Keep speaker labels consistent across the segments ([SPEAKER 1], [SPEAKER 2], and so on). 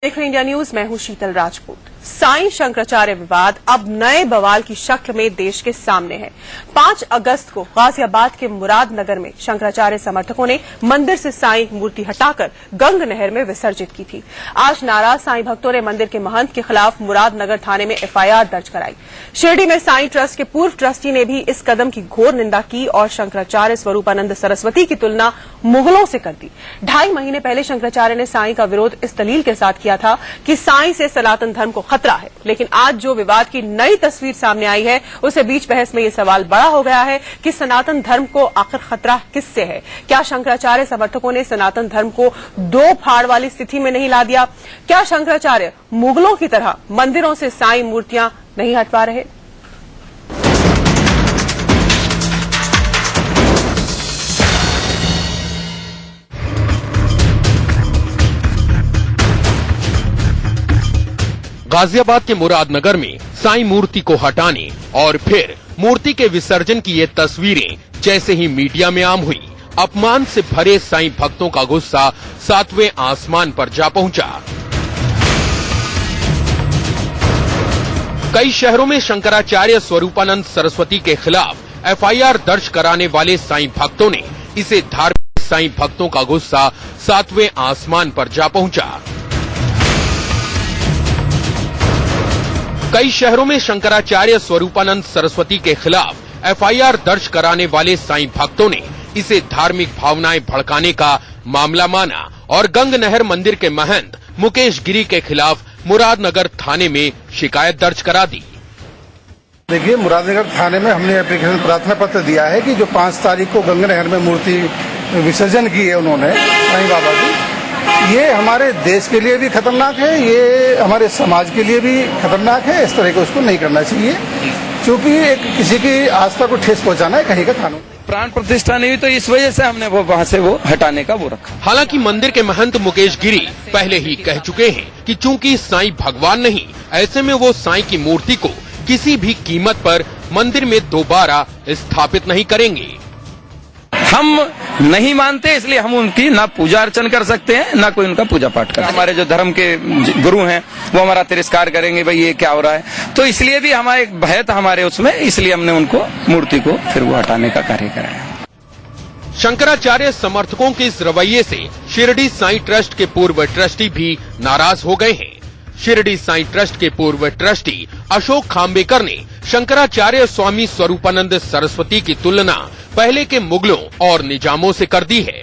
[SPEAKER 1] देख रहे India news, मैं हूं शीतल राजपूत। साईं शंकराचार्य विवाद अब नए बवाल की शक्ल में देश के सामने है। 5 अगस्त को गाजियाबाद के मुरादनगर में शंकराचार्य समर्थकों ने मंदिर से साईं मूर्ति हटाकर गंग नहर में विसर्जित की थी। आज नाराज साईं भक्तों ने मंदिर के महंत के खिलाफ मुरादनगर थाने में एफआईआर दर्ज कराई। शिरडी में साईं ट्रस्ट के पूर्व ट्रस्टी ने भी इस कदम की घोर निंदा की और शंकराचार्य स्वरूपानंद सरस्वती की तुलना मुगलों से कर दी। 2.5 महीने पहले शंकराचार्य ने साईं का विरोध इस दलील के साथ किया था कि साईं से सनातन धर्म को खतरा है, लेकिन आज जो विवाद की नई तस्वीर सामने आई है उसे बीच बहस में ये सवाल बड़ा हो गया है कि सनातन धर्म को आखिर खतरा किससे है। क्या शंकराचार्य समर्थकों ने सनातन धर्म को 2 फाड़ वाली स्थिति में नहीं ला दिया? क्या शंकराचार्य मुगलों की तरह मंदिरों से साईं मूर्तियां नहीं हटवा रहे?
[SPEAKER 2] गाजियाबाद के मुरादनगर में साईं मूर्ति को हटाने और फिर मूर्ति के विसर्जन की ये तस्वीरें जैसे ही मीडिया में आम हुई, अपमान से भरे साईं भक्तों का गुस्सा 7वें आसमान पर जा पहुंचा। कई शहरों में शंकराचार्य स्वरूपानंद सरस्वती के खिलाफ एफआईआर दर्ज कराने वाले साईं भक्तों ने इसे धार्मिक साईं भक्तों का गुस्सा 7वें आसमान पर जा पहुंचा। कई शहरों में शंकराचार्य स्वरूपानंद सरस्वती के खिलाफ एफआईआर दर्ज कराने वाले साईं भक्तों ने इसे धार्मिक भावनाएं भड़काने का मामला माना और गंग नहर मंदिर के महंत मुकेश गिरी के खिलाफ मुरादनगर थाने में शिकायत दर्ज करा दी।
[SPEAKER 3] देखिए, मुरादनगर थाने में हमने एप्लीकेशन प्रार्थना पत्र दिया है कि जो 5 तारीख को गंगा नहर में मूर्ति विसर्जन की है उन्होंने साईं बाबा की, ये हमारे देश के लिए भी खतरनाक है, ये हमारे समाज के लिए भी खतरनाक है। इस तरह को उसको नहीं करना चाहिए, क्योंकि एक किसी की आस्था को ठेस पहुंचाना है कहीं का कानून।
[SPEAKER 4] प्राण प्रतिष्ठा नहीं हुई तो इस वजह से हमने वो वहाँ से वो हटाने का वो रखा।
[SPEAKER 2] हालांकि मंदिर के महंत मुकेश गिरी पहले ही कह चुके हैं कि चूंकि साईं भगवान नहीं, ऐसे में वो साईं की मूर्ति को किसी भी कीमत पर मंदिर में दोबारा स्थापित नहीं करेंगे।
[SPEAKER 4] हम नहीं मानते, इसलिए हम उनकी ना पूजा अर्चन कर सकते हैं ना कोई उनका पूजा पाठ कर। हमारे जो धर्म के गुरु हैं वो हमारा तिरस्कार करेंगे, भाई ये क्या हो रहा है, तो इसलिए भी हमारे भय था हमारे उसमें, इसलिए हमने उनको मूर्ति को फिर वो हटाने का कार्य कराया।
[SPEAKER 2] शंकराचार्य समर्थकों के इस रवैये से शिरडी साईं ट्रस्ट के पूर्व ट्रस्टी भी नाराज हो गए हैं। शिरडी साईं ट्रस्ट के पूर्व ट्रस्टी अशोक खाम्बेकर ने शंकराचार्य स्वामी स्वरूपानंद सरस्वती की तुलना पहले के मुगलों और निजामों से कर दी है।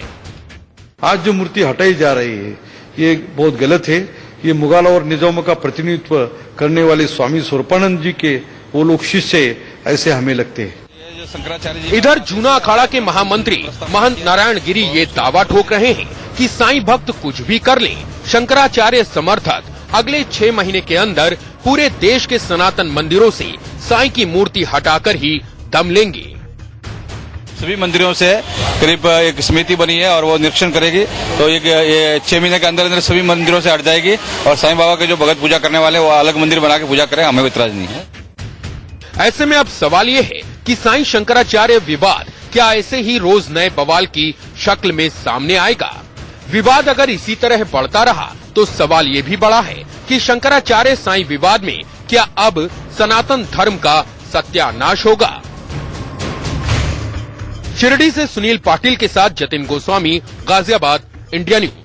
[SPEAKER 5] आज जो मूर्ति हटाई जा रही है ये बहुत गलत है। ये मुगल और निजामों का प्रतिनिधित्व करने वाले स्वामी स्वरूपानंद जी के वो लोग शिष्य ऐसे हमें लगते हैं।
[SPEAKER 2] इधर जूना अखाड़ा के महामंत्री महंत नारायण गिरी ये दावा ठोक रहे हैं कि साईं भक्त कुछ भी कर लें, शंकराचार्य समर्थक अगले 6 महीने के अंदर पूरे देश के सनातन मंदिरों से साईं की मूर्ति हटाकर ही दम लेंगे।
[SPEAKER 6] सभी मंदिरों से करीब एक समिति बनी है और वो निरीक्षण करेगी, तो ये 6 महीने के अंदर अंदर सभी मंदिरों से हट जाएगी और साईं बाबा के जो भगत पूजा करने वाले वो अलग मंदिर बना के पूजा करें, हमें कोई इतराज नहीं है।
[SPEAKER 2] ऐसे में अब सवाल ये है कि साईं शंकराचार्य विवाद क्या ऐसे ही रोज नए बवाल की शक्ल में सामने आएगा? विवाद अगर इसी तरह बढ़ता रहा तो सवाल ये भी बड़ा है कि शंकराचार्य साईं विवाद में क्या अब सनातन धर्म का सत्यानाश होगा? शिरडी से सुनील पाटिल के साथ जतिन गोस्वामी, गाजियाबाद, इंडिया न्यूज।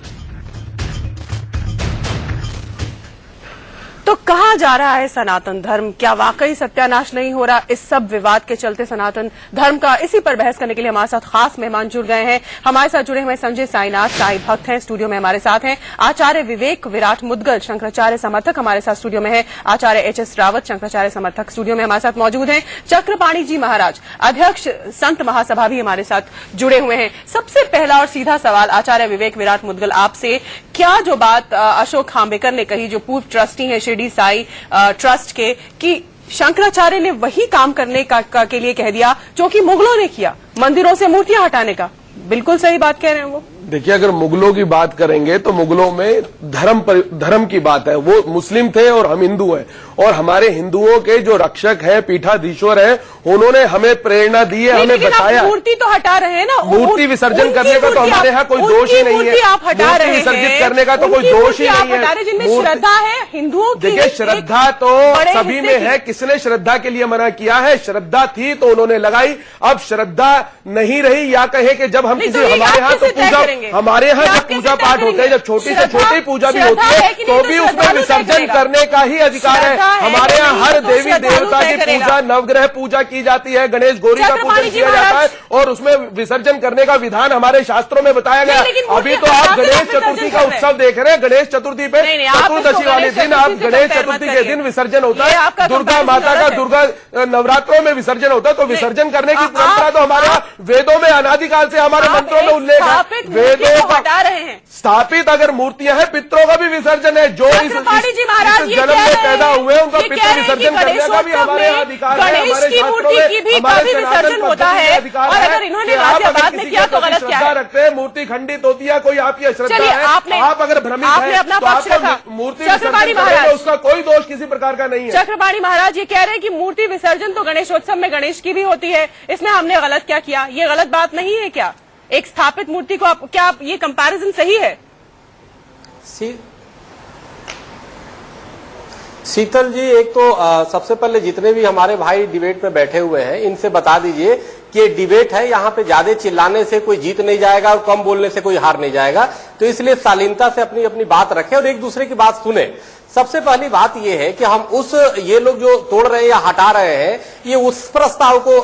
[SPEAKER 1] तो कहाँ जा रहा है सनातन धर्म? क्या वाकई सत्यानाश नहीं हो रहा? इस सब विवाद के चलते सनातन धर्म का, इसी पर बहस करने के लिए हमारे साथ खास मेहमान जुड़ गए हैं। हमारे साथ जुड़े हुए संजय साईनाथ साईं भक्त हैं, स्टूडियो में हमारे साथ हैं। आचार्य विवेक विराट मुदगल शंकराचार्य समर्थक हमारे साथ स्टूडियो में है। आचार्य एच.एस. रावत शंकराचार्य समर्थक स्टूडियो में हमारे साथ मौजूद हैं। चक्रपाणी जी महाराज अध्यक्ष संत महासभा भी हमारे साथ जुड़े हुए हैं। सबसे पहला और सीधा सवाल आचार्य विवेक विराट मुदगल आपसे, क्या जो बात अशोक खाम्बेकर ने कही, जो पूर्व ट्रस्टी है शिरडी साई ट्रस्ट के, कि शंकराचार्य ने वही काम करने के लिए कह दिया जो कि मुगलों ने किया, मंदिरों से मूर्तियां हटाने का, बिल्कुल सही बात कह रहे हैं वो?
[SPEAKER 7] देखिए, अगर मुगलों की बात करेंगे तो मुगलों में धर्म की बात है। वो मुस्लिम थे और हम हिंदू हैं, और हमारे हिंदुओं के जो रक्षक है, पीठाधीश्वर है, उन्होंने हमें प्रेरणा दी है, हमें बताया।
[SPEAKER 1] मूर्ति तो हटा रहे हैं ना,
[SPEAKER 7] मूर्ति विसर्जन करने का तो हमारे यहाँ कोई दोष ही नहीं है। मूर्ति विसर्जित करने का तो कोई दोष ही नहीं है।
[SPEAKER 1] जिनमें श्रद्धा है हिंदुओं की,
[SPEAKER 7] देखिए, श्रद्धा तो सभी में है। किसने श्रद्धा के लिए मना किया है? श्रद्धा थी तो उन्होंने लगाई। अब श्रद्धा नहीं रही, या कहे कि जब हम किसी हमारे यहाँ तो पूजा, हमारे यहाँ जब पूजा पाठ होते हैं, जब छोटी से छोटी पूजा भी होती है तो भी उसमें विसर्जन करने का ही अधिकार है। हमारे यहाँ हर देवी देवता की पूजा, नवग्रह पूजा की जाती है, गणेश गौरी का पूजन किया जाता है, और उसमें विसर्जन करने का विधान हमारे शास्त्रों में बताया गया। अभी तो आप गणेश चतुर्थी का उत्सव देख रहे हैं। गणेश चतुर्थी पे चतुर्दशी वाले दिन, आप गणेश चतुर्थी के दिन विसर्जन होता है। दुर्गा माता का दुर्गा नवरात्रों में विसर्जन होता है, तो विसर्जन करने की परंपरा तो हमारे यहाँ वेदों में अनादिकाल से हमारे मंत्रों में उल्लेख है। वेदों का स्थापित अगर मूर्तियां हैं, पितरों का भी विसर्जन है। जो इस जन्म में पैदा हुए उनका पितृ विसर्जन करने का भी हमारे यहाँ अधिकार है। हमारे शास्त्रों में हमारे विसर्जन होता है, और अगर इन्होंने गाजियाबाद में किया तो गलत क्या है? रखते हैं, मूर्ति खंडित होती है, कोई आपकी अश्रद्धा है, आप अगर भ्रमित है तो आपको मूर्ति विसर्जन करेंगे, उसका कोई दोष किसी प्रकार का नहीं है।
[SPEAKER 1] चक्रपाणी महाराज ये कह रहे हैं कि मूर्ति विसर्जन तो गणेशोत्सव में गणेश की भी होती है, इसमें हमने गलत क्या किया? ये गलत बात नहीं है क्या? एक स्थापित मूर्ति को क्या ये कंपैरिजन सही है?
[SPEAKER 8] शीतल जी, एक तो सबसे पहले जितने भी हमारे भाई डिबेट में बैठे हुए हैं, इनसे बता दीजिए कि ये डिबेट है, यहाँ पे ज्यादा चिल्लाने से कोई जीत नहीं जाएगा और कम बोलने से कोई हार नहीं जाएगा। तो इसलिए शालीनता से अपनी अपनी बात रखें और एक दूसरे की बात सुने। सबसे पहली बात यह है कि हम ये लोग जो तोड़ रहे हैं या हटा रहे हैं, ये उस प्रस्ताव को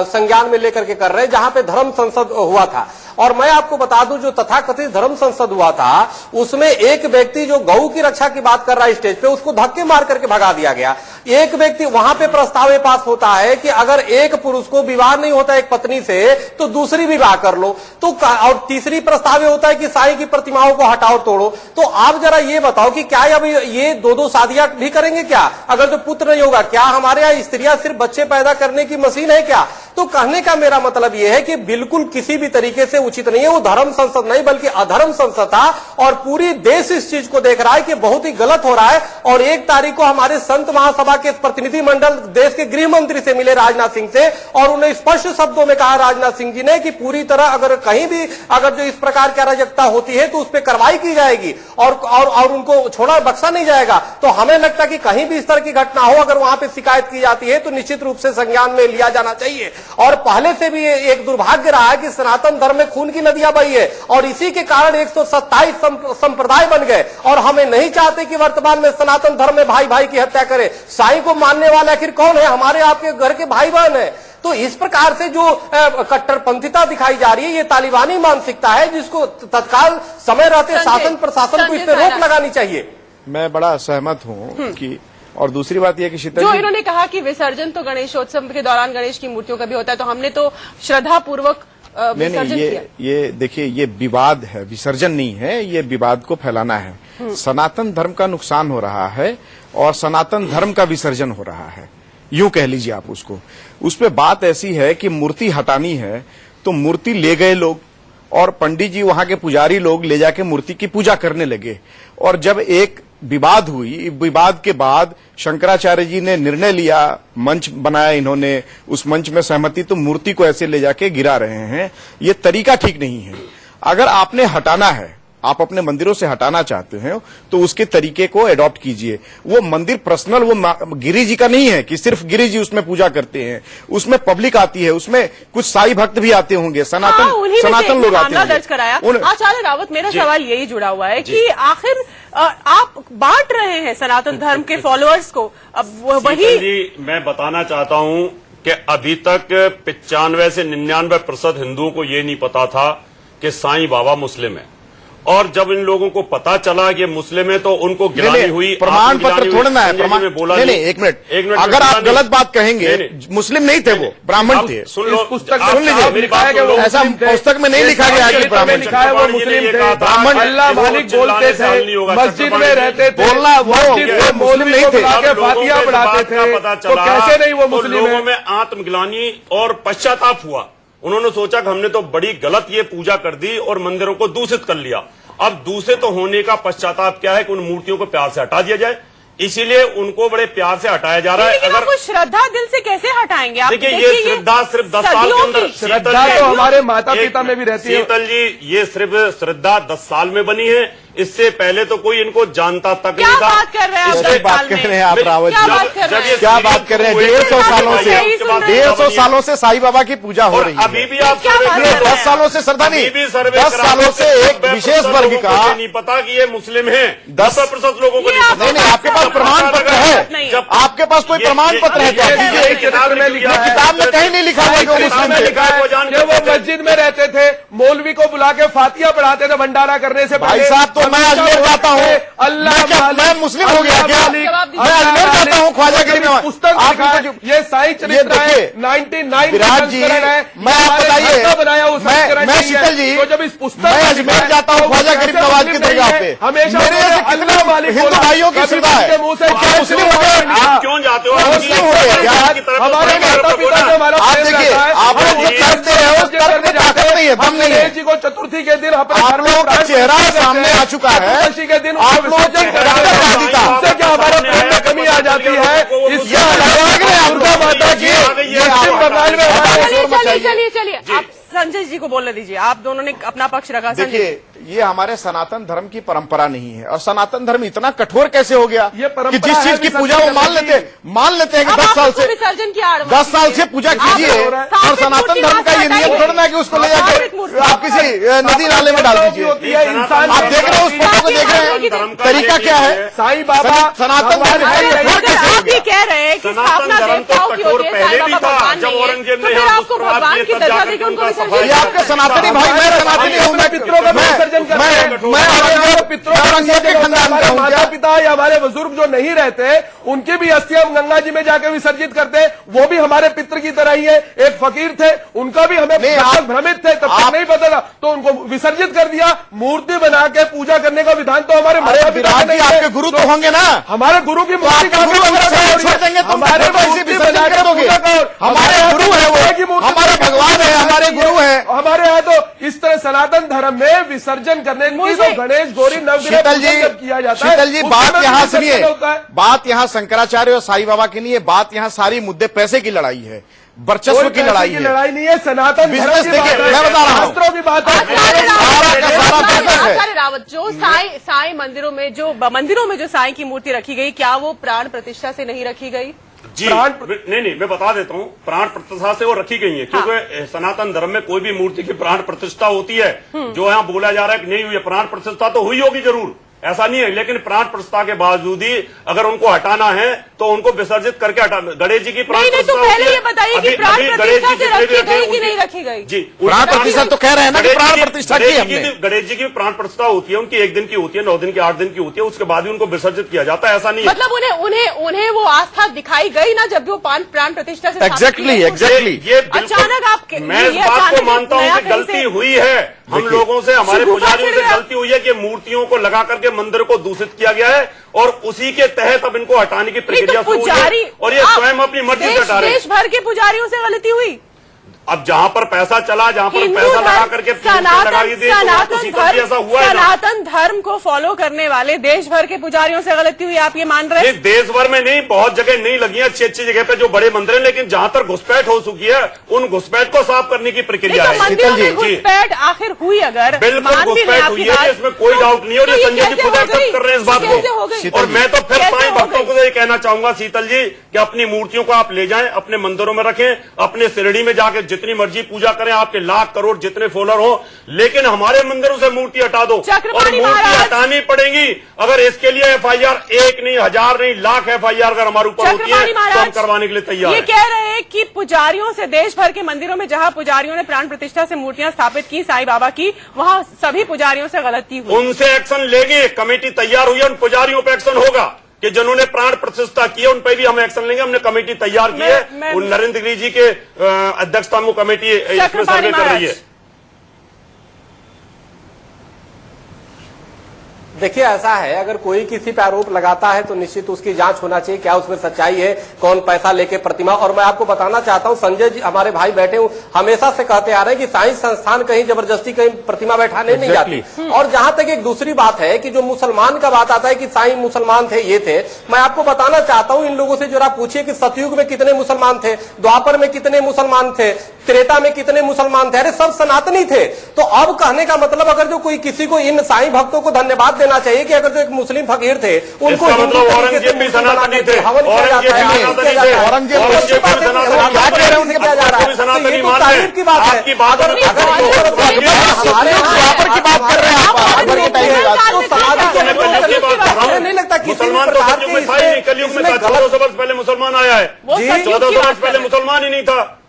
[SPEAKER 8] संज्ञान में लेकर के कर रहे हैं जहां पे धर्म संसद हुआ था। और मैं आपको बता दूं, जो तथाकथित धर्म संसद हुआ था उसमें एक व्यक्ति जो गौ की रक्षा की बात कर रहा है स्टेज पे, उसको धक्के मार करके भगा दिया गया। एक व्यक्ति वहां पे प्रस्ताव पास होता है कि अगर एक पुरुष को विवाह नहीं होता एक पत्नी से तो दूसरी विवाह कर लो, तो और तीसरी प्रस्ताव होता है कि साईं की प्रतिमाओं को हटाओ तोड़ो। तो आप जरा ये बताओ कि क्या अब ये दो शादियां भी करेंगे क्या? अगर जो पुत्र नहीं होगा, क्या हमारे यहाँ स्त्रियां सिर्फ बच्चे पैदा करने की मशीन है क्या? तो कहने का मेरा मतलब यह है कि बिल्कुल किसी भी तरीके से उचित नहीं है। वो धर्म संसद नहीं बल्कि अधर्म संसद था, और पूरी देश इस चीज को देख रहा है कि बहुत ही गलत हो रहा है। और 1 तारीख को हमारे संत महासभा के प्रतिनिधि मंडल देश के गृह मंत्री से मिले, राजनाथ सिंह से, और उन्हें स्पष्ट शब्दों में कहा राजनाथ सिंह जी ने कि पूरी तरह अगर कहीं भी अगर जो इस प्रकार की अराजकता होती है तो उस पर कार्रवाई की जाएगी और उनको छोड़ा बख्शा नहीं जाएगा। तो हमें लगता है कि कहीं भी इस तरह की घटना हो, अगर वहां पर शिकायत की जाती है तो निश्चित रूप से संज्ञान में लिया जाना चाहिए। और पहले से भी एक दुर्भाग्य रहा है कि सनातन धर्म में खून की नदियां बही है, और इसी के कारण 127 संप्रदाय बन गए। और हमें नहीं चाहते कि वर्तमान में सनातन धर्म में भाई भाई की हत्या करे। साईं को मानने वाला आखिर कौन है? हमारे आपके घर के भाई बहन है। तो इस प्रकार से जो कट्टरपंथिता दिखाई जा रही है, ये तालिबानी मानसिकता है, जिसको तत्काल समय रहते शासन प्रशासन को इस पर रोक लगानी चाहिए।
[SPEAKER 9] मैं बड़ा सहमत हूँ कि, और दूसरी बात यह कि शीतल
[SPEAKER 1] जो इन्होंने कहा कि विसर्जन तो गणेशोत्सव के दौरान गणेश की मूर्तियों का भी होता है, तो हमने तो श्रद्धा पूर्वक विसर्जन किया।
[SPEAKER 9] ये देखिए, ये विवाद है, विसर्जन नहीं है, ये विवाद को फैलाना है। सनातन धर्म का नुकसान हो रहा है और सनातन धर्म का विसर्जन हो रहा है, यूं कह लीजिए आप उसको। उस पे बात ऐसी है कि मूर्ति हटानी है तो मूर्ति ले गए लोग, और पंडित जी वहां के पुजारी लोग ले जाके मूर्ति की पूजा करने लगे। और जब एक विवाद हुई, विवाद के बाद शंकराचार्य जी ने निर्णय लिया, मंच बनाया इन्होंने, उस मंच में सहमति, तो मूर्ति को ऐसे ले जाके गिरा रहे हैं। ये तरीका ठीक नहीं है। अगर आपने हटाना है, आप अपने मंदिरों से हटाना चाहते हैं तो उसके तरीके को एडॉप्ट कीजिए। वो मंदिर पर्सनल, वो गिरी जी का नहीं है कि सिर्फ गिरी जी उसमें पूजा करते हैं, उसमें पब्लिक आती है, उसमें कुछ साई भक्त भी आते होंगे, सनातन लोग आते हैं।
[SPEAKER 1] दर्ज कराया। आचार्य रावत, मेरा सवाल यही जुड़ा हुआ है कि आखिर आप बांट रहे हैं सनातन धर्म के फॉलोअर्स को। अब वही
[SPEAKER 10] मैं बताना चाहता हूं कि अभी तक 95 से 99% हिंदुओं को ये नहीं पता था कि साईं बाबा मुस्लिम है। और जब इन लोगों को पता चला कि मुस्लिम है तो उनको गिरानी हुई।
[SPEAKER 9] प्रमाण पत्र छोड़ना है, प्रमाण बोला नहीं, एक मिनट, अगर आप गलत बात कहेंगे, मुस्लिम नहीं थे वो, ब्राह्मण थे।
[SPEAKER 10] सुन लो,
[SPEAKER 9] पुस्तक सुन लीजिए, ऐसा पुस्तक में नहीं लिखा गया कि ब्राह्मण
[SPEAKER 3] लिखा है वो मुस्लिम थे, ब्राह्मण अल्लाह मालिक बोलते थे, मस्जिद में रहते थे,
[SPEAKER 9] बोलना वो मुस्लिम नहीं थे,
[SPEAKER 3] फातिहा पढ़ाते थे, तो कैसे नहीं वो मुस्लिम है?
[SPEAKER 10] लोगों में आत्मग्लानि और पश्चाताप हुआ उन्होंने सोचा कि हमने तो बड़ी गलत ये पूजा कर दी और मंदिरों को दूषित कर लिया। अब दूषित होने का पश्चाताप क्या है कि उन मूर्तियों को प्यार से हटा दिया जाए, इसीलिए उनको बड़े प्यार से हटाया जा रहा है।
[SPEAKER 1] अगर वो श्रद्धा दिल से कैसे हटाएंगे आप?
[SPEAKER 10] देखिए ये श्रद्धा सिर्फ 10 साल के अंदर,
[SPEAKER 7] श्रद्धा तो हमारे माता पिता में भी रहती है।
[SPEAKER 10] शीतल जी, ये सिर्फ श्रद्धा 10 साल में बनी है, इससे पहले तो कोई इनको जानता तक नहीं था।
[SPEAKER 1] क्या बात कर रहे हैं आप?
[SPEAKER 9] बात कर रहे हैं आप रावत जी, क्या बात कर रहे हैं? 150 सालों से 150 सालों से साईं बाबा की पूजा हो रही है।
[SPEAKER 10] अभी भी आप
[SPEAKER 9] 10 सालों से श्रद्धा नहीं, 10 सालों से एक विशेष वर्ग का
[SPEAKER 10] नहीं पता कि ये मुस्लिम है। 10% लोगों को
[SPEAKER 9] नहीं, आपके पास प्रमाण पत्र है? आपके पास कोई प्रमाण पत्र है क्या? किताब में कहीं नहीं लिखा हुआ जो मुस्लिम
[SPEAKER 7] थे। वो मस्जिद में रहते थे, मौलवी को बुला के फातिया पढ़ाते थे भंडारा करने से
[SPEAKER 9] भाई साहब। तो मैं अजमेर जाता हूँ, मैं मुस्लिम हो गया क्या? मैं अजमेर जाता हूँ ख्वाजागिरी में,
[SPEAKER 7] पुस्तक ये साईं चरित्र है 99
[SPEAKER 9] विराट जी, मैं आप बताइए, मैं शीतल जी,
[SPEAKER 7] तो जब इस पुस्तक
[SPEAKER 9] मैं अजमेर जाता हूँ ख्वाजागिरी नवाज की दरगाह पे,
[SPEAKER 7] हमेशा
[SPEAKER 9] मेरे ऐसे कितने हिंदू भाइयों की श्रद्धा है, क्या मुस्लिम हो गए?
[SPEAKER 10] आप क्यों जाते हो?
[SPEAKER 9] मुस्लिम हो गए?
[SPEAKER 7] हमारे माता पिता से हमारा
[SPEAKER 9] आप देखिए, आप लोग जो तर्क दे रहे हो, उस तर्क में ताकत नहीं है, दम नहीं है।
[SPEAKER 7] जी को चतुर्थी के दिन
[SPEAKER 9] आप लोगों का चेहरा सामने आ चुका है।
[SPEAKER 7] के दिन
[SPEAKER 9] आप लोग
[SPEAKER 7] इससे क्या हमारे प्रेम में कमी आ जाती है? इससे दुर्गा माता की पश्चिम बंगाल में
[SPEAKER 1] चलिए आप संजय जी को बोलने दीजिए, आप दोनों ने अपना पक्ष रखा।
[SPEAKER 9] देखिए, ये हमारे सनातन धर्म की परंपरा नहीं है, और सनातन धर्म इतना कठोर कैसे हो गया कि जिस चीज की पूजा वो मान लेते हैं कि 10 साल से
[SPEAKER 1] विसर्जन की आड़
[SPEAKER 9] 10 साल से पूजा कीजिए, और सनातन धर्म का ये नियम थोड़ा ना कि उसको ले जाकर आप किसी नदी नाले में डाल दीजिए। आप देख रहे हो, उस फोटो को देख रहे हैं, तरीका क्या है?
[SPEAKER 7] साईं बाबा
[SPEAKER 9] सनातन धर्म
[SPEAKER 1] आप ये कह रहे हैं कि स्थापना देवताओं की होती है, साईं बाबा भगवान नहीं है, तो फिर आपको भगवान की दर्जा देकर उनको
[SPEAKER 9] ये आपके सनातनी भाई, मैं सनातनी हूँ, मैं पितरों का विसर्जन करते हैं, मैं पितरों के खानदान का हूँ।
[SPEAKER 7] माता पिता या हमारे बुजुर्ग जो नहीं रहते, उनकी भी अस्थि हम गंगा जी में जाकर विसर्जित करते हैं, वो भी हमारे पितृ की तरह ही है। एक फकीर थे, उनका भी हमें भ्रमित थे, तब तक नहीं पता था, तो उनको विसर्जित कर दिया। मूर्ति बना के पूजा करने का विधान तो हमारे माता पिता नहीं है।
[SPEAKER 9] आपके गुरु तो होंगे ना,
[SPEAKER 7] हमारे गुरु की मूर्ति का
[SPEAKER 9] छोड़ देंगे, हमारे विसर्जन कर दोगे? हमारे गुरु है वो, हमारे भगवान है, हमारे गुरु है।
[SPEAKER 7] हमारे यहाँ तो इस तरह सनातन धर्म में विसर्जन करने की तो गणेश गौरी नवग्रह किया जाता है।
[SPEAKER 9] शीतल जी, बात यहाँ सुनिए, बात यहाँ शंकराचार्य और साईं बाबा की नहीं है, बात यहाँ सारी मुद्दे पैसे की लड़ाई है, वर्चस्व की लड़ाई है।
[SPEAKER 7] लड़ाई नहीं है, सनातन
[SPEAKER 9] बिजनेस। देखिए, मैं बता रहा हूँ,
[SPEAKER 7] की बात है।
[SPEAKER 1] रावत, जो साईं मंदिरों में जो साईं की मूर्ति रखी गई, क्या वो प्राण प्रतिष्ठा से नहीं रखी गई?
[SPEAKER 10] जी नहीं, मैं बता देता हूँ, प्राण प्रतिष्ठा से वो रखी गई है, क्योंकि सनातन धर्म में कोई भी मूर्ति की प्राण प्रतिष्ठा होती है। जो यहाँ बोला जा रहा है कि नहीं हुई, प्राण प्रतिष्ठा तो हुई होगी जरूर, ऐसा नहीं है, लेकिन प्राण प्रतिष्ठा के बावजूद ही अगर उनको हटाना है तो उनको विसर्जित करके हटाना। गणेश जी की प्राण प्रतिष्ठा,
[SPEAKER 1] तो पहले ये बताइए कि प्राण प्रतिष्ठा से रखी गई कि नहीं रखी गई?
[SPEAKER 10] जी,
[SPEAKER 9] प्राण प्रतिष्ठा तो कह रहे हैं ना कि प्राण प्रतिष्ठा की हमने।
[SPEAKER 10] गणेश जी की प्राण प्रतिष्ठा होती है, उनकी 1 दिन की होती है, 9 दिन की, 8 दिन की होती है, उसके बाद ही उनको विसर्जित किया जाता है, ऐसा नहीं है।
[SPEAKER 1] मतलब उन्हें वो आस्था दिखाई गई ना जब वो प्राण प्रतिष्ठा से
[SPEAKER 9] एग्जैक्टली
[SPEAKER 10] ये
[SPEAKER 1] अचानक आप,
[SPEAKER 10] मैं इस बात को मानता हूँ कि गलती हुई है हम लोगों से, हमारे पुजारियों से गलती हुई है कि मूर्तियों को लगा करके मंदिर को दूषित किया गया है, और उसी के तहत अब इनको हटाने की प्रक्रिया शुरू हुई है, और ये स्वयं अपनी मर्जी से हटा रहे हैं।
[SPEAKER 1] देश भर के पुजारियों से गलती हुई।
[SPEAKER 10] अब जहाँ पर पैसा चला, जहाँ पर पैसा लगा करके
[SPEAKER 1] सनातन धर्म को फॉलो करने वाले देश भर के पुजारियों से गलती हुई, आप ये मान रहे हैं?
[SPEAKER 10] देश भर में नहीं, बहुत जगह नहीं लगी है, अच्छी जगह पे जो बड़े मंदिर हैं, लेकिन जहाँ तक घुसपैठ हो चुकी है, उन घुसपैठ को साफ करने की प्रक्रिया है।
[SPEAKER 1] मंदिरों में घुसपैठ आखिर हुई, अगर
[SPEAKER 10] बिल्कुल घुसपैठ हुई है, इसमें कोई डाउट नहीं है, और संजय जी खुद एक्सेप्ट कर रहे हैं इस बात को। और मैं तो फिर साईं भक्तों को ये कहना चाहूंगा, शीतल जी, कि अपनी मूर्तियों को आप ले जाएं, अपने मंदिरों में रखें, अपने शिरडी में जाके जितनी मर्जी पूजा करें, आपके लाख करोड़ जितने फॉलोअर हो, लेकिन हमारे मंदिरों से मूर्ति हटा दो, और मूर्ति हटानी पड़ेगी। अगर इसके लिए FIR 1 नहीं, 1000 नहीं, लाख FIR अगर हमारे ऊपर होती है तो हम करवाने के लिए तैयार
[SPEAKER 1] ये कह रहे हैं कि पुजारियों से, देश भर के मंदिरों में जहां पुजारियों ने प्राण प्रतिष्ठा से मूर्तियां स्थापित की साईं बाबा की, वहां सभी पुजारियों से गलती हुई।
[SPEAKER 10] उनसे एक्शन लेंगे, कमेटी तैयार हुई है, उन पुजारियों पर एक्शन होगा कि जिन्होंने प्राण प्रतिष्ठा की है, उन पर भी हम एक्शन लेंगे। हमने कमेटी तैयार की है, उन नरेंद्र गिरी जी के अध्यक्षता में कमेटी इसमें सर्वे कर रही है।
[SPEAKER 8] देखिए ऐसा है, अगर कोई किसी पे आरोप लगाता है तो निश्चित उसकी जांच होना चाहिए, क्या उसमें सच्चाई है, कौन पैसा लेके प्रतिमा। और मैं आपको बताना चाहता हूं, संजय जी हमारे भाई बैठे हूं, हमेशा से कहते आ रहे हैं कि साइंस संस्थान कहीं जबरदस्ती कहीं प्रतिमा बैठाने नहीं जाती। और जहां तक एक दूसरी बात है कि जो मुसलमान का बात आता है कि साईं मुसलमान थे, ये थे, मैं आपको बताना चाहता हूं इन लोगों से जरा पूछिए कि सतयुग में कितने मुसलमान थे, द्वापर में कितने मुसलमान थे, त्रेता में कितने मुसलमान थे? अरे सब सनातनी थे। तो अब कहने का मतलब अगर जो कोई किसी को इन साईं भक्तों को धन्यवाद देना चाहिए कि अगर जो एक मुस्लिम फकीर थे उनको
[SPEAKER 10] औरंगजेब भी सनातनी थे,
[SPEAKER 8] हवन किया जाता है,
[SPEAKER 10] सनातनी
[SPEAKER 8] की बात है।
[SPEAKER 10] आपकी बात
[SPEAKER 8] नहीं लगता
[SPEAKER 10] मुसलमान तो कलयुग में 1400 वर्ष पहले मुसलमान आया है, 1400 वर्ष पहले मुसलमान ही नहीं था।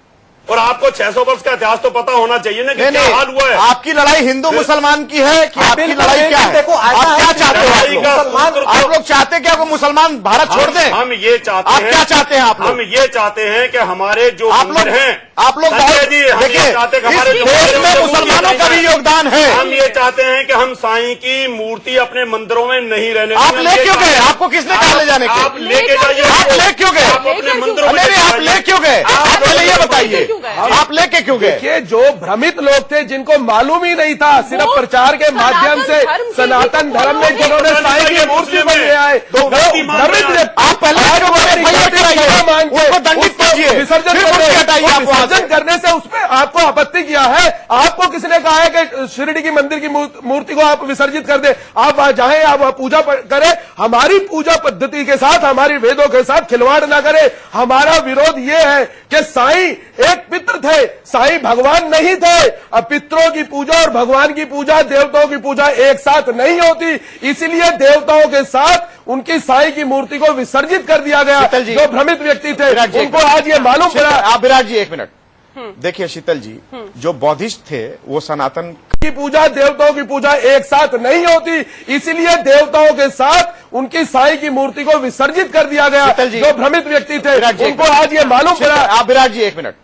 [SPEAKER 10] और आपको 600 वर्ष का इतिहास तो पता होना चाहिए ना कि क्या हाल हुआ है।
[SPEAKER 9] आपकी लड़ाई हिंदू मुसलमान की है कि आपकी लड़ाई क्या है?
[SPEAKER 8] देखो
[SPEAKER 9] आप क्या चाहते हैं? आप लोग चाहते क्या को मुसलमान भारत छोड़ दें?
[SPEAKER 10] हम ये चाहते हैं।
[SPEAKER 9] आप क्या चाहते हैं? हम
[SPEAKER 10] ये चाहते हैं कि हमारे जो मंदिर हैं,
[SPEAKER 9] आप लोग
[SPEAKER 10] देखिए
[SPEAKER 9] इस देश में मुसलमानों का भी योगदान है।
[SPEAKER 10] हम ये चाहते हैं कि हम साईं की मूर्ति अपने मंदिरों में नहीं रहने।
[SPEAKER 9] आप ले क्यों गए? आपको किसने कहा ले जाने के?
[SPEAKER 10] आप लेके जाइए।
[SPEAKER 9] आप ले क्यों गए?
[SPEAKER 10] आप अपने मंदिरों में
[SPEAKER 9] आप ले क्यों गए? आप पहले ये बताइए, आप लेके क्यों गए?
[SPEAKER 7] देखिए, जो भ्रमित लोग थे जिनको मालूम ही नहीं था, सिर्फ प्रचार के माध्यम से सनातन धर्म में जिन्होंने साईं की मूर्ति बन गया है, तो भ्रमित।
[SPEAKER 9] आप पहले दंडित कीजिए,
[SPEAKER 7] विसर्जन करने से उसमें आपको आपत्ति किया है। आपको किसने कहा है कि शिरडी की मंदिर की मूर्ति को आप विसर्जित कर दे? आप वहां जाएं, आप पूजा करें, हमारी पूजा पद्धति के साथ, हमारी वेदों के साथ खिलवाड़ ना करें। हमारा विरोध ये है कि साईं एक पितृ थे, साईं भगवान नहीं थे। अब पितरों की पूजा और भगवान की पूजा, देवताओं की पूजा एक साथ नहीं होती, इसलिए देवताओं के साथ उनकी साईं की मूर्ति को विसर्जित कर दिया गया। जो भ्रमित व्यक्ति थे उनको आज ये मालूम पड़ा।
[SPEAKER 9] आप विराट जी एक मिनट देखिए, शीतल जी, जो बौद्धिस्ट थे वो सनातन
[SPEAKER 7] की पूजा, देवताओं की पूजा एक साथ नहीं होती, इसलिए देवताओं के साथ उनकी साईं की मूर्ति को विसर्जित कर दिया गया। जो भ्रमित व्यक्ति थे उनको आज ये मालूम पड़ा।
[SPEAKER 9] आप विराट जी एक मिनट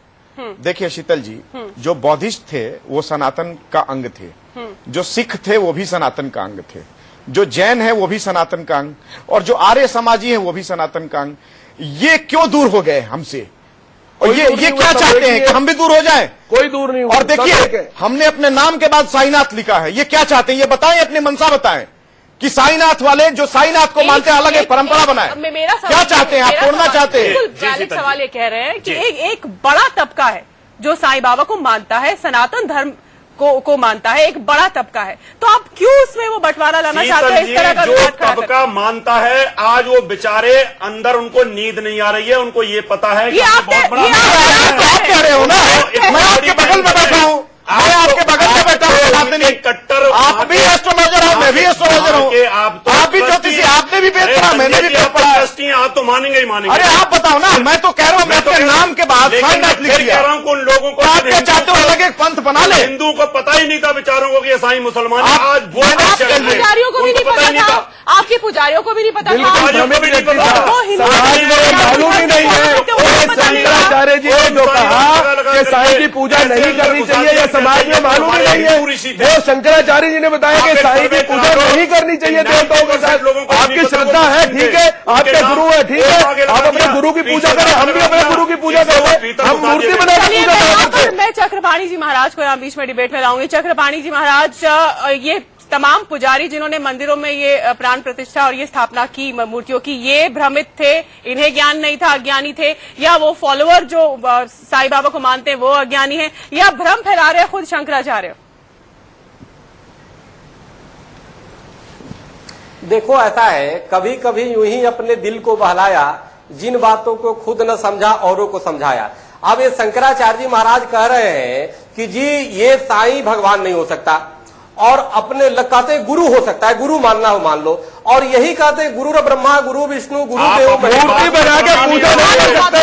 [SPEAKER 9] देखिए, शीतल जी, जो बौद्धिस्ट थे वो सनातन का अंग थे, जो सिख थे वो भी सनातन का अंग थे, जो जैन है वो भी सनातन का अंग, और जो आर्य समाजी है वो भी सनातन का अंग। ये क्यों दूर हो गए हमसे? और ये क्या चाहते हैं कि हम भी दूर हो जाएं?
[SPEAKER 7] कोई दूर नहीं।
[SPEAKER 9] और देखिए, हमने अपने नाम के बाद साईनाथ लिखा है। ये क्या चाहते हैं? ये बताएं, अपनी मंशा बताएं कि साईनाथ वाले जो साईनाथ को मानते हैं अलग एक परंपरा बनाए। क्या चाहते हैं आप? तोड़ना चाहते हैं?
[SPEAKER 1] बिल्कुल सवाल ये कह रहे हैं कि एक बड़ा तबका है जो साईं बाबा को मानता है, सनातन धर्म को मानता है, एक बड़ा तबका है, तो आप क्यों उसमें वो बंटवारा लाना चाहते हैं? इस तरह का
[SPEAKER 10] जो तबका मानता है, आज वो बेचारे अंदर उनको नींद नहीं आ रही है, उनको ये पता है कि बहुत बड़ा
[SPEAKER 9] आप कह रहे हो ना, मैं आपके बगल में बैठा हूँ, मैं आपके बगल में बैठा हूँ,
[SPEAKER 10] कट्टर,
[SPEAKER 9] आप भी एस्ट्रोलॉजर हो, मैं भी एस्ट्रोलॉजर हूँ, आप भी ज्योतिषी, आपने भी वेद पढ़ा, मैंने भी वेद पढ़ा।
[SPEAKER 10] आप तो मानेंगे ही मानेंगे।
[SPEAKER 9] अरे आप बताओ ना, मैं तो कह रहा हूँ, मैं अपने नाम के बाद साईनाथ लिख दिया।
[SPEAKER 10] कह रहा हूँ उन लोगों को,
[SPEAKER 9] आप क्या चाहते हो अलग एक पंथ बना ले?
[SPEAKER 10] हिंदू को पता ही नहीं था बेचारों को कि साईं मुसलमान है। आज वो
[SPEAKER 1] पुजारियों को भी नहीं पता था, आपके पुजारियों को भी नहीं पता था,
[SPEAKER 7] मालूम ही नहीं है। शंकराचार्य जी ने जो कहा कि साईं की पूजा नहीं करनी चाहिए, या समाज में मालूम ही नहीं है। वो शंकराचार्य जी ने बताया कि साईं की पूजा नहीं करनी चाहिए देवताओं के साथ। आपकी श्रद्धा है, ठीक है, आपके गुरु है, ठीक है, आप अपने गुरु की पूजा करें, हम भी अपने गुरु की पूजा करें, हम मूर्ति बना के पूजा करें।
[SPEAKER 1] मैं चक्रपाणी जी महाराज को यहाँ बीच में डिबेट में लाऊंगी। चक्रपाणी जी महाराज, ये तमाम पुजारी जिन्होंने मंदिरों में ये प्राण प्रतिष्ठा और ये स्थापना की मूर्तियों की, ये भ्रमित थे, इन्हें ज्ञान नहीं था, अज्ञानी थे, या वो फॉलोअर जो साईं बाबा को मानते हैं वो अज्ञानी है, या भ्रम फैला रहे खुद शंकराचार्य?
[SPEAKER 8] देखो ऐसा है, कभी कभी यूं ही अपने दिल को बहलाया, जिन बातों को खुद न समझा औरों को समझाया। अब ये शंकराचार्य जी महाराज कह रहे हैं कि जी ये साईं भगवान नहीं हो सकता, और अपने कहते गुरु हो सकता है, गुरु मानना हो मान लो, और यही कहते गुरु ब्रह्मा, गुरु विष्णु, गुरु देव,
[SPEAKER 7] मूर्ति बना के पूजा नहीं कर सकते।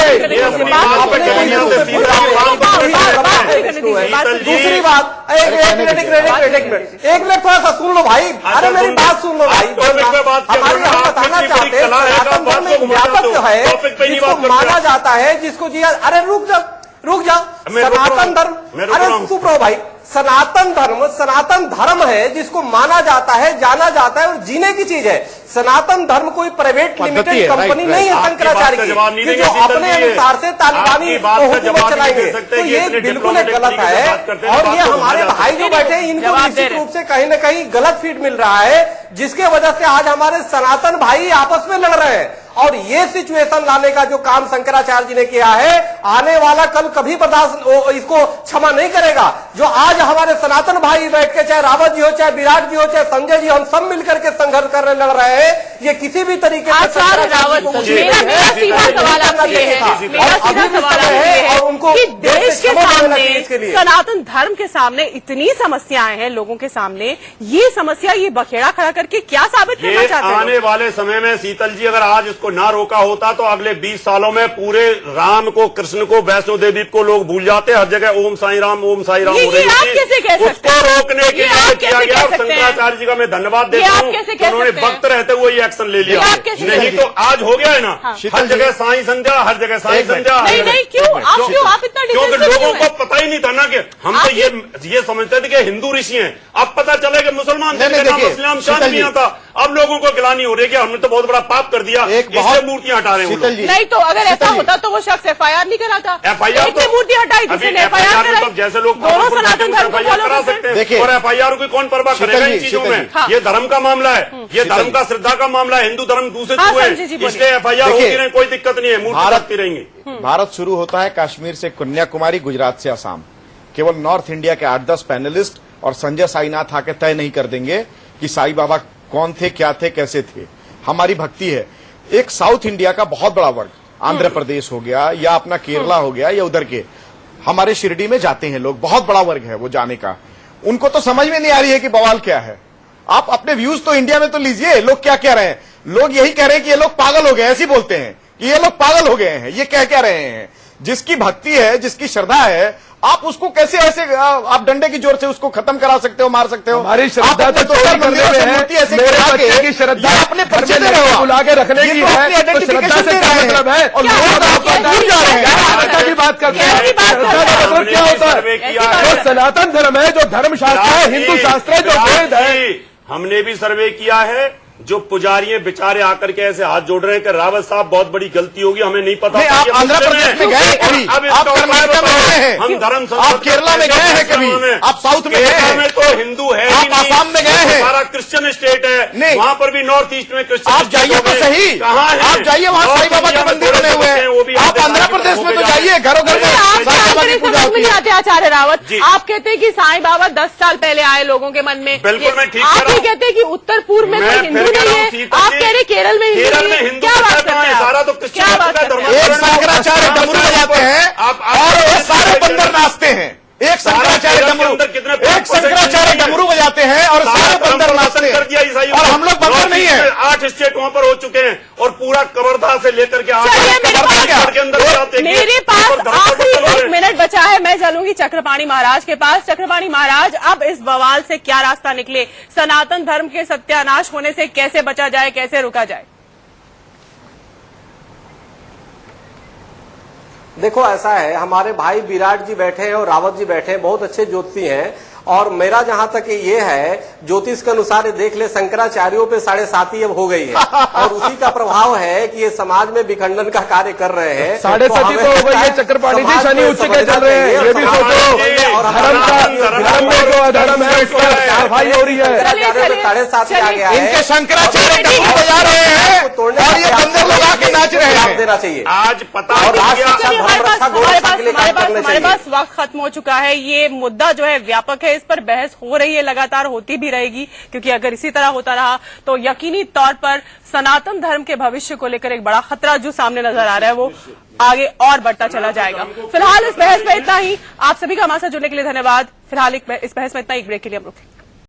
[SPEAKER 8] दूसरी बात, एक मिनट थोड़ा सा सुन लो भाई, अरे मेरी बात सुन लो भाई। हमारी हम बताना चाहते हैं सनातन धर्म एक व्यापक जो है, जिसको माना जाता है, जिसको जी, अरे रुक जाओ, सनातन धर्म, अरे चुप रहो भाई, सनातन धर्म है जिसको माना जाता है, जाना जाता है और जीने की चीज है। सनातन धर्म कोई प्राइवेट लिमिटेड कंपनी नहीं है शंकराचार्य की, कि जो अपने अनुसार से तालिबानी हुकूमत चलाएंगे। तो ये बिल्कुल गलत है और ये हमारे भाई जो बैठे हैं इनको निश्चित रूप से कहीं न कहीं गलत फीड मिल रहा है, जिसके वजह से आज हमारे सनातन भाई आपस में लड़ रहे हैं। और ये सिचुएशन लाने का जो काम शंकराचार्य जी ने किया है, आने वाला कल कभी बर्दाश्त इसको क्षमा नहीं करेगा। जो आज हमारे सनातन भाई बैठ के, चाहे रावत जी हो, चाहे विराट जी हो, चाहे संजय जी, हम सब मिलकर के संघर्ष करने लग रहे हैं, ये किसी भी तरीके से और उनको
[SPEAKER 1] देश के सामने, सनातन धर्म के सामने इतनी समस्याएं हैं लोगों के सामने, ये समस्या, ये बखेड़ा खड़ा करके क्या साबित करना चाहते हैं?
[SPEAKER 10] आने वाले समय में शीतल जी अगर आज इसको ना रोका होता तो अगले 20 सालों में पूरे राम को, कृष्ण को, वैष्णो देवी को लोग भूल जाते। हर जगह ओम साई राम हो रही थी। उसको रोकने के लिए किया गया। शंकराचार्य जी का मैं धन्यवाद देता हूँ, उन्होंने वक्त रहते हुए ये एक्शन ले लिया, नहीं तो आज हो गया है ना, हर जगह साई संध्या, हर जगह साई संध्या। क्योंकि लोगों को पता ही नहीं था ना कि हम तो ये समझते थे कि हिंदू ऋषि हैं, अब पता चले कि मुसलमान इस्लाम शांत भी था। अब लोगों को गिलानी हो रही है कि हमने तो बहुत बड़ा पाप कर दिया, इसलिए मूर्तियां हटा रहे हैं।
[SPEAKER 1] नहीं तो अगर ऐसा होता तो वो शख्स FIR नहीं कराता।
[SPEAKER 10] FIR
[SPEAKER 1] तो मूर्ति हटाई,
[SPEAKER 10] FIR जैसे लोग FIR करा सकते हैं और FIR की कौन परवाह करेगा इन चीजों में? ये धर्म का मामला है, ये धर्म का श्रद्धा का मामला है, हिंदू धर्म दूसरे है, इसलिए FIR होती रहे, कोई दिक्कत नहीं है, मूर्ति रखती रहेंगी।
[SPEAKER 9] भारत शुरू होता है कश्मीर से कन्याकुमारी, गुजरात से असम। केवल नॉर्थ इंडिया के 8-10 पैनलिस्ट और संजय साईनाथ आके तय नहीं कर देंगे कि साईं बाबा कौन थे, क्या थे, कैसे थे। हमारी भक्ति है। एक साउथ इंडिया का बहुत बड़ा वर्ग, आंध्र प्रदेश हो गया या अपना केरला हो गया या उधर के, हमारे शिरडी में जाते हैं लोग, बहुत बड़ा वर्ग है वो जाने का। उनको तो समझ में नहीं आ रही है कि बवाल क्या है। आप अपने व्यूज तो इंडिया में तो लीजिए, लोग क्या कह रहे हैं। लोग यही कह रहे हैं कि ये लोग पागल हो गए, ऐसे बोलते हैं कि ये लोग पागल हो गए हैं। ये कह रहे हैं जिसकी भक्ति है, जिसकी श्रद्धा है, आप उसको कैसे ऐसे आप डंडे की जोर से उसको खत्म करा सकते हो, मार सकते हो?
[SPEAKER 7] हमारी श्रद्धा तो चोरी करने में है, मेरे बच्चे की श्रद्धा अपने परिचय दे रहे हो, बुला के रखने की है, तो श्रद्धा से क्या मतलब है? और लोग आपको भूल जा रहे हैं, श्रद्धा की बात करते हैं। श्रद्धा का मतलब क्या होता है? जो सनातन धर्म है, जो धर्म शास्त्र है, हिंदू शास्त्र है, जो वेद है।
[SPEAKER 10] हमने भी सर्वे किया है। जो पुजारी बेचारे आकर के ऐसे हाथ जोड़ रहे हैं कि रावत साहब बहुत बड़ी गलती होगी, हमें नहीं पता।
[SPEAKER 9] आप आंध्र प्रदेश में गए कभी? आप कर्नाटक में गए हैं?
[SPEAKER 10] हम धर्म,
[SPEAKER 9] आप केरला में गए हैं कभी? आप साउथ में गए हैं?
[SPEAKER 10] में तो हिंदू है,
[SPEAKER 9] आप आसाम में गए हैं?
[SPEAKER 10] हमारा क्रिश्चियन स्टेट है, वहाँ पर भी नॉर्थ ईस्ट में क्रिश्चियन।
[SPEAKER 9] आप जाइए तो सही,
[SPEAKER 10] कहाँ है?
[SPEAKER 9] आप जाइए, वहाँ साईं बाबा के मंदिर बने हुए हैं। आप आंध्र प्रदेश में तो जाइए, घरों घर में साईं बाबा की पूजा होती है।
[SPEAKER 1] आचार्य रावत, आप कहते हैं कि साईं बाबा 10 साल पहले आए लोगों के मन में।
[SPEAKER 10] बिल्कुल, मैं ठीक
[SPEAKER 1] आप ये कहते हैं कि उत्तर पूर्व में तो हिंदू नहीं है, आप कह रहे केरल में
[SPEAKER 10] हिंदू, क्या बात करते हैं? सारा तो क्रिश्चियन धर्म।
[SPEAKER 9] एक शंकराचार्य डमरू बजाते हैं और वो सारे बंदर नाचते हैं। एक शंकराचार्य डमरू बजाते हैं और सारे बंदर नाचते हैं, और हम लोग बंदर नहीं है।
[SPEAKER 10] 8 स्टेट वहाँ पर हो चुके हैं और पूरा कवर्धा से लेकर के
[SPEAKER 1] मेरे पास आखिरी 1 मिनट बचा है, मैं चलूंगी चक्रपाणी महाराज के पास। चक्रपाणी महाराज, अब इस बवाल से क्या रास्ता निकले? सनातन धर्म के सत्यानाश होने से कैसे बचा जाए, कैसे रुका जाए?
[SPEAKER 8] देखो, ऐसा है, हमारे भाई विराट जी बैठे हैं और रावत जी बैठे हैं, बहुत अच्छे ज्योतिषी हैं। और मेरा जहां तक ये है, ज्योतिष के अनुसार ये देख ले, शंकराचार्यों पे 7.5 अब हो गई है और उसी का प्रभाव है कि ये समाज में विखंडन का कार्य कर रहे हैं।
[SPEAKER 7] 7.5 तो हो गई है चक्रपाणी जी, शनि उच्च के चल रहे हैं, ये भी सोचो। धर्म में जो अधर्म है उसका सफाई हो रही है।
[SPEAKER 8] 7.5 आ गया है।
[SPEAKER 9] इनके शंकराचार्य डमरू बजा रहे हैं और ये बंदर लोग आके नाच रहे हैं।
[SPEAKER 8] देना चाहिए
[SPEAKER 10] आज पता।
[SPEAKER 1] हमारे पास वक्त खत्म हो चुका है। ये मुद्दा जो है व्यापक है, इस पर बहस हो रही है, लगातार होती भी रहेगी, क्योंकि अगर इसी तरह होता रहा तो यकीनी तौर पर सनातन धर्म के भविष्य को लेकर एक बड़ा खतरा जो सामने नजर आ रहा है वो आगे और बढ़ता चला जाएगा। फिलहाल इस बहस में इतना ही। आप सभी का हमारे साथ जुड़ने के लिए धन्यवाद। फिलहाल इस बहस में इतना, एक ब्रेक के लिए हम रुकें।